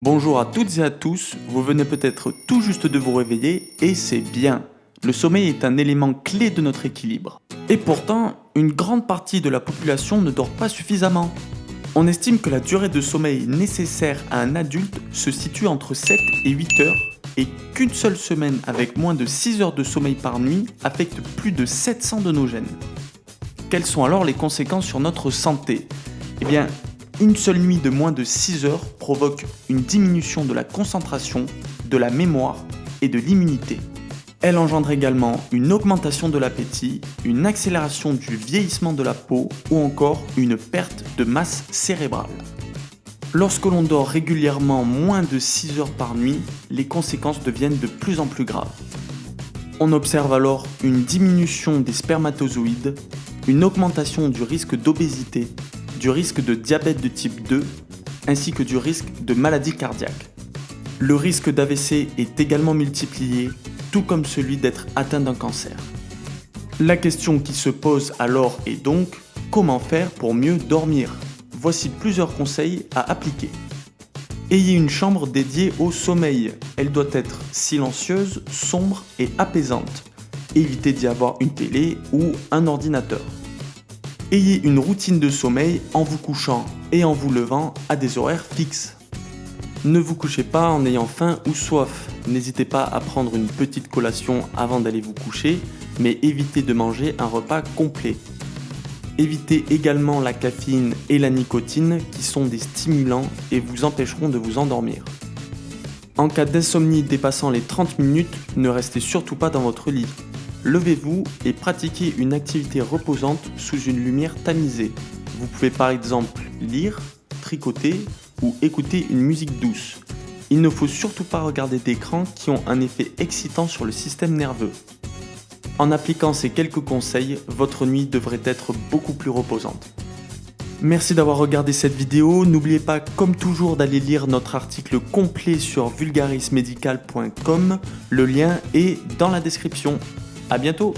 Bonjour à toutes et à tous, vous venez peut-être tout juste de vous réveiller et c'est bien. Le sommeil est un élément clé de notre équilibre. Et pourtant, une grande partie de la population ne dort pas suffisamment. On estime que la durée de sommeil nécessaire à un adulte se situe entre 7 et 8 heures et qu'une seule semaine avec moins de 6 heures de sommeil par nuit affecte plus de 700 de nos gènes. Quelles sont alors les conséquences sur notre santé ? Eh bien, une seule nuit de moins de 6 heures provoque une diminution de la concentration, de la mémoire et de l'immunité. Elle engendre également une augmentation de l'appétit, une accélération du vieillissement de la peau ou encore une perte de masse cérébrale. Lorsque l'on dort régulièrement moins de 6 heures par nuit, les conséquences deviennent de plus en plus graves. On observe alors une diminution des spermatozoïdes, une augmentation du risque d'obésité, du risque de diabète de type 2, ainsi que du risque de maladie cardiaque. Le risque d'AVC est également multiplié, tout comme celui d'être atteint d'un cancer. La question qui se pose alors est donc, comment faire pour mieux dormir ? Voici plusieurs conseils à appliquer. Ayez une chambre dédiée au sommeil. Elle doit être silencieuse, sombre et apaisante. Évitez d'y avoir une télé ou un ordinateur. Ayez une routine de sommeil en vous couchant et en vous levant à des horaires fixes. Ne vous couchez pas en ayant faim ou soif. N'hésitez pas à prendre une petite collation avant d'aller vous coucher, mais évitez de manger un repas complet. Évitez également la caféine et la nicotine qui sont des stimulants et vous empêcheront de vous endormir. En cas d'insomnie dépassant les 30 minutes, ne restez surtout pas dans votre lit. Levez-vous et pratiquez une activité reposante sous une lumière tamisée. Vous pouvez par exemple lire, tricoter ou écouter une musique douce. Il ne faut surtout pas regarder d'écrans qui ont un effet excitant sur le système nerveux. En appliquant ces quelques conseils, votre nuit devrait être beaucoup plus reposante. Merci d'avoir regardé cette vidéo. N'oubliez pas, comme toujours, d'aller lire notre article complet sur vulgarismedical.com. Le lien est dans la description. À bientôt!